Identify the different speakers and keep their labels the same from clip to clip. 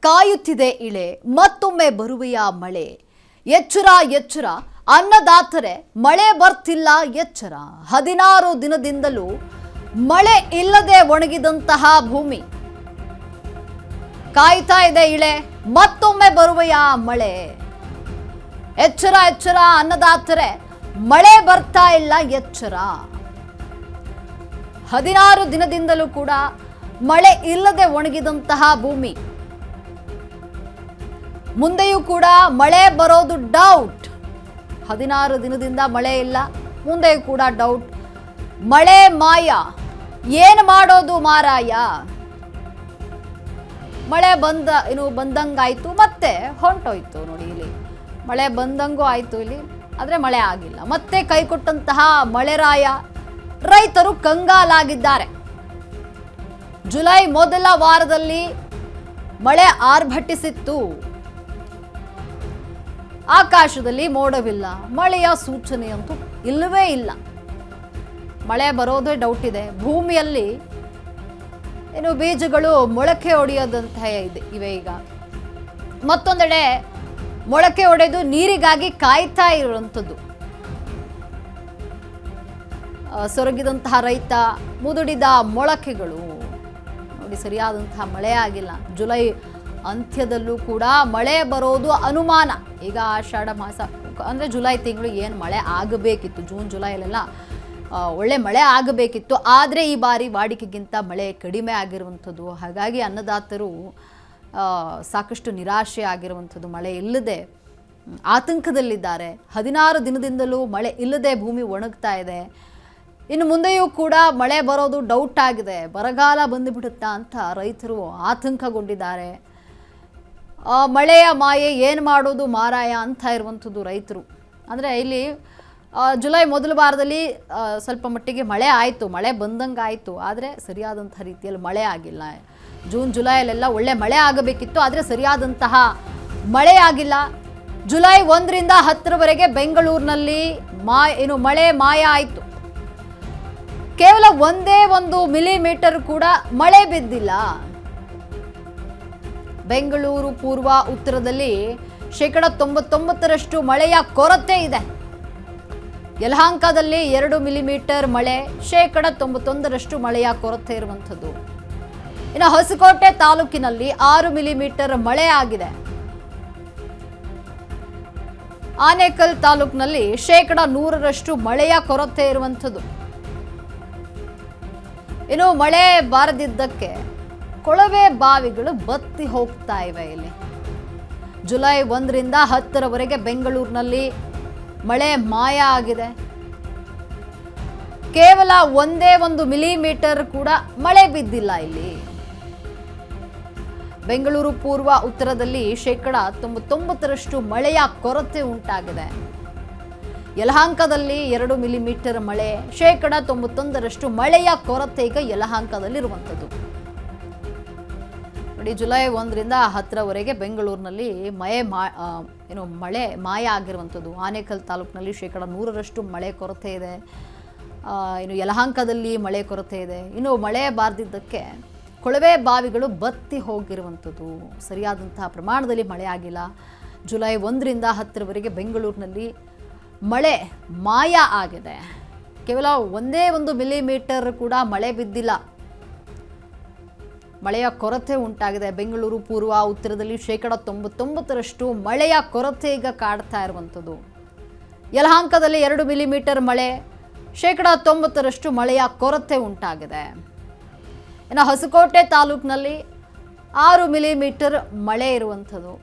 Speaker 1: ಕಾಯುತ್ತಿದೆ ಇಳೆ ಮತ್ತೊಮ್ಮೆ ಬರುವೆಯ ಮಳೆ. ಎಚ್ಚರ ಎಚ್ಚರ ಅನ್ನದಾತರೆ ಮಳೆ ಬರ್ತಿಲ್ಲ ಎಚ್ಚರ. 16 ದಿನದಿಂದಲೂ ಮಳೆ ಇಲ್ಲದೆ ಒಣಗಿದಂತಹ ಭೂಮಿ. ಕಾಯ್ತಾ ಇದೆ ಇಳೆ ಮತ್ತೊಮ್ಮೆ ಬರುವೆಯ ಮಳೆ. ಎಚ್ಚರ ಎಚ್ಚರ ಅನ್ನದಾತರೆ ಮಳೆ ಬರ್ತಾ ಇಲ್ಲ ಎಚ್ಚರ. 16 ದಿನದಿಂದಲೂ ಕೂಡ ಮಳೆ ಇಲ್ಲದೆ ಒಣಗಿದಂತಹ ಭೂಮಿ. ಮುಂದೆಯೂ ಕೂಡ ಮಳೆ ಬರೋದು ಡೌಟ್. 16 ದಿನದಿಂದ ಮಳೆ ಇಲ್ಲ, ಮುಂದೆಯೂ ಕೂಡ ಡೌಟ್. ಮಳೆ ಮಾಯ, ಏನು ಮಾಡೋದು ಮಾರಾಯ. ಮಳೆ ಬಂದಂಗಾಯ್ತು ಮತ್ತೆ ಹೊಂಟೋಯ್ತು. ನೋಡಿ ಇಲ್ಲಿ ಮಳೆ ಬಂದಂಗೂ ಆಯ್ತು ಇಲ್ಲಿ, ಆದರೆ ಮಳೆ ಆಗಿಲ್ಲ. ಮತ್ತೆ ಕೈ ಕೊಟ್ಟಂತಹ ಮಳೆರಾಯ ರೈತರು ಕಂಗಾಲಾಗಿದ್ದಾರೆ. ಜುಲೈ ಮೊದಲ ವಾರದಲ್ಲಿ ಮಳೆ ಆರ್ಭಟಿಸಿತ್ತು. ಆಕಾಶದಲ್ಲಿ ಮೋಡವಿಲ್ಲ, ಮಳೆಯ ಸೂಚನೆಯಂತೂ ಇಲ್ಲವೇ ಇಲ್ಲ. ಮಳೆ ಬರೋದೇ ಡೌಟ್ ಇದೆ. ಭೂಮಿಯಲ್ಲಿ ಬೀಜಗಳು ಮೊಳಕೆ ಹೊಡೆಯೋದಂತಹ ಇವೆ. ಈಗ ಮತ್ತೊಂದೆಡೆ ಮೊಳಕೆ ಹೊಡೆದು ನೀರಿಗಾಗಿ ಕಾಯ್ತಾ ಇರುವಂಥದ್ದು. ಸೊರಗಿದಂತಹ ರೈತ ಮುದುಡಿದ ಮೊಳಕೆಗಳು. ನೋಡಿ, ಸರಿಯಾದಂತಹ ಮಳೆ ಆಗಿಲ್ಲ. ಜುಲೈ ಅಂತ್ಯದಲ್ಲೂ ಕೂಡ ಮಳೆ ಬರೋದು ಅನುಮಾನ. ಈಗ ಆಷಾಢ ಮಾಸ ಅಂದರೆ ಜುಲೈ ತಿಂಗಳು ಏನು ಮಳೆ ಆಗಬೇಕಿತ್ತು, ಜೂನ್ ಜುಲೈಲೆಲ್ಲ ಒಳ್ಳೆ ಮಳೆ ಆಗಬೇಕಿತ್ತು. ಆದರೆ ಈ ಬಾರಿ ವಾಡಿಕೆಗಿಂತ ಮಳೆ ಕಡಿಮೆ ಆಗಿರುವಂಥದ್ದು. ಹಾಗಾಗಿ ಅನ್ನದಾತರು ಸಾಕಷ್ಟು ನಿರಾಶೆ ಆಗಿರುವಂಥದ್ದು. ಮಳೆ ಇಲ್ಲದೆ ಆತಂಕದಲ್ಲಿದ್ದಾರೆ. 16 ದಿನದಿಂದಲೂ ಮಳೆ ಇಲ್ಲದೆ ಭೂಮಿ ಒಣಗ್ತಾ ಇದೆ. ಇನ್ನು ಮುಂದೆಯೂ ಕೂಡ ಮಳೆ ಬರೋದು ಡೌಟ್ ಆಗಿದೆ. ಬರಗಾಲ ಬಂದುಬಿಡುತ್ತಾ ಅಂತ ರೈತರು ಆತಂಕಗೊಂಡಿದ್ದಾರೆ. ಮಳೆಯ ಮಾಯೆ, ಏನು ಮಾಡೋದು ಮಾರಾಯ ಅಂತ ಇರುವಂಥದ್ದು ರೈತರು. ಅಂದರೆ ಇಲ್ಲಿ ಜುಲೈ ಮೊದಲ ವಾರದಲ್ಲಿ ಸ್ವಲ್ಪ ಮಟ್ಟಿಗೆ ಮಳೆ ಆಯಿತು, ಮಳೆ ಬಂದಂಗೆ ಆಯಿತು. ಆದರೆ ಸರಿಯಾದಂಥ ರೀತಿಯಲ್ಲಿ ಮಳೆ ಆಗಿಲ್ಲ. ಜೂನ್ ಜುಲೈಯಲ್ಲೆಲ್ಲ ಒಳ್ಳೆ ಮಳೆ ಆಗಬೇಕಿತ್ತು, ಆದರೆ ಸರಿಯಾದಂತಹ ಮಳೆ ಆಗಿಲ್ಲ. ಜುಲೈ 1ರಿಂದ 10ರವರೆಗೆ ಬೆಂಗಳೂರಿನಲ್ಲಿ ಮಳೆ ಮಾಯ ಆಯಿತು. ಕೇವಲ ಒಂದೇ 1 ಮಿಲಿಮೀಟರ್ ಕೂಡ ಮಳೆ ಬಿದ್ದಿಲ್ಲ. ಬೆಂಗಳೂರು ಪೂರ್ವ ಉತ್ತರದಲ್ಲಿ 99% ಮಳೆಯ ಕೊರತೆ ಇದೆ. ಯಲಹಂಕದಲ್ಲಿ 2 ಮಿಲಿಮೀಟರ್ ಮಳೆ, 91% ಮಳೆಯ ಕೊರತೆ ಇರುವಂಥದ್ದು. ಇನ್ನು ಹೊಸಕೋಟೆ ತಾಲೂಕಿನಲ್ಲಿ 6 ಮಿಲಿಮೀಟರ್ ಮಳೆ ಆಗಿದೆ. ಆನೇಕಲ್ ತಾಲೂಕಿನಲ್ಲಿ 100% ಮಳೆಯ ಕೊರತೆ ಇರುವಂಥದ್ದು. ಇನ್ನು ಮಳೆ ಬಾರದಿದ್ದಕ್ಕೆ ಕೊಳವೆ ಬಾವಿಗಳು ಬತ್ತಿ ಹೋಗ್ತಾ ಇವೆ. ಇಲ್ಲಿ ಜುಲೈ 1ರಿಂದ 10ರವರೆಗೆ ಬೆಂಗಳೂರಿನಲ್ಲಿ ಮಳೆ ಮಾಯ ಆಗಿದೆ. ಕೇವಲ ಒಂದೇ 1 ಮಿಲಿಮೀಟರ್ ಕೂಡ ಮಳೆ ಬಿದ್ದಿಲ್ಲ. ಇಲ್ಲಿ ಬೆಂಗಳೂರು ಪೂರ್ವ ಉತ್ತರದಲ್ಲಿ 99% ಮಳೆಯ ಕೊರತೆ ಉಂಟಾಗಿದೆ. ಯಲಹಂಕದಲ್ಲಿ 2 ಮಿಲಿಮೀಟರ್ ಮಳೆ, 91% ಮಳೆಯ ಕೊರತೆ ಈಗ ಯಲಹಂಕದಲ್ಲಿರುವಂಥದ್ದು. ನೋಡಿ, ಜುಲೈ 1ರಿಂದ 10ರವರೆಗೆ ಬೆಂಗಳೂರಿನಲ್ಲಿ ಮಳೆ ಮಾಯ ಆಗಿರುವಂಥದ್ದು. ಆನೇಕಲ್ ತಾಲೂಕಿನಲ್ಲಿ 100% ಮಳೆ ಕೊರತೆ ಇದೆ. ಇನ್ನು ಯಲಹಂಕದಲ್ಲಿ ಮಳೆ ಕೊರತೆ ಇದೆ. ಇನ್ನು ಮಳೆ ಬಾರದಿದ್ದಕ್ಕೆ ಕೊಳವೆ ಬಾವಿಗಳು ಬತ್ತಿ ಹೋಗಿರುವಂಥದ್ದು. ಸರಿಯಾದಂತಹ ಪ್ರಮಾಣದಲ್ಲಿ ಮಳೆ ಆಗಿಲ್ಲ. ಜುಲೈ 1ರಿಂದ 10ರವರೆಗೆ ಬೆಂಗಳೂರಿನಲ್ಲಿ ಮಳೆ ಮಾಯ ಆಗಿದೆ. ಕೇವಲ ಒಂದೇ 1 ಮಿಲಿಮೀಟರ್ ಕೂಡ ಮಳೆ ಬಿದ್ದಿಲ್ಲ. ಮಳೆಯ ಕೊರತೆ ಉಂಟಾಗಿದೆ. ಬೆಂಗಳೂರು ಪೂರ್ವ ಉತ್ತರದಲ್ಲಿ 99% ಮಳೆಯ ಕೊರತೆ ಈಗ ಕಾಡ್ತಾ ಇರುವಂಥದ್ದು. ಯಲಹಂಕದಲ್ಲಿ 2 ಮಿಲಿಮೀಟರ್ ಮಳೆ, 90% ಮಳೆಯ ಕೊರತೆ ಉಂಟಾಗಿದೆ. ಇನ್ನು ಹೊಸಕೋಟೆ ತಾಲೂಕಿನಲ್ಲಿ 6 ಮಿಲಿಮೀಟರ್ ಮಳೆ ಇರುವಂಥದ್ದು.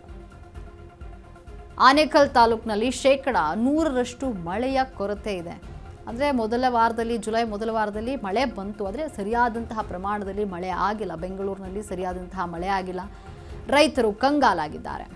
Speaker 1: ಆನೇಕಲ್ ತಾಲೂಕಿನಲ್ಲಿ 100% ಮಳೆಯ ಕೊರತೆ ಇದೆ. ಅಂದರೆ ಜುಲೈ ಮೊದಲ ವಾರದಲ್ಲಿ ಮಳೆ ಬಂತು, ಆದರೆ ಸರಿಯಾದಂತಹ ಪ್ರಮಾಣದಲ್ಲಿ ಮಳೆ ಆಗಿಲ್ಲ. ಬೆಂಗಳೂರಿನಲ್ಲಿ ಸರಿಯಾದಂತಹ ಮಳೆ ಆಗಿಲ್ಲ. ರೈತರು ಕಂಗಾಲಾಗಿದ್ದಾರೆ.